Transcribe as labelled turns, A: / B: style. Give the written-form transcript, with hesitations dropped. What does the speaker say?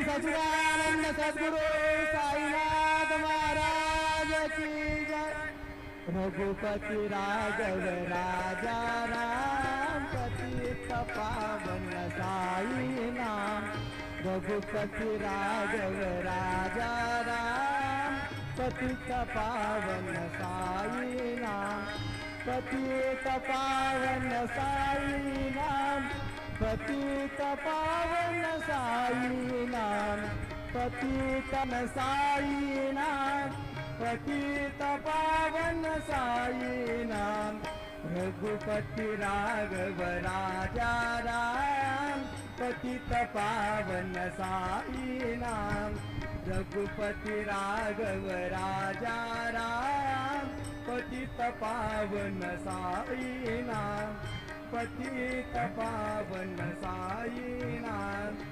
A: सच्चिदानंद सद्गुरु साईनाथ महाराज की जय। रघुपति राघव राजा राम पतित पावन साई नाम। रघुपति राघव राजा राम पतित पावन साई नाम। पतित पावन साई नाम। पतित पावन साई नाम। पतित साई नाम। पतित पावन साई नाम। रघुपति राघव राजा राम पतित पावन साई नाम। रघुपति राघव राजा राम पतित पावन साई नाम। पतित पावन साई नाम।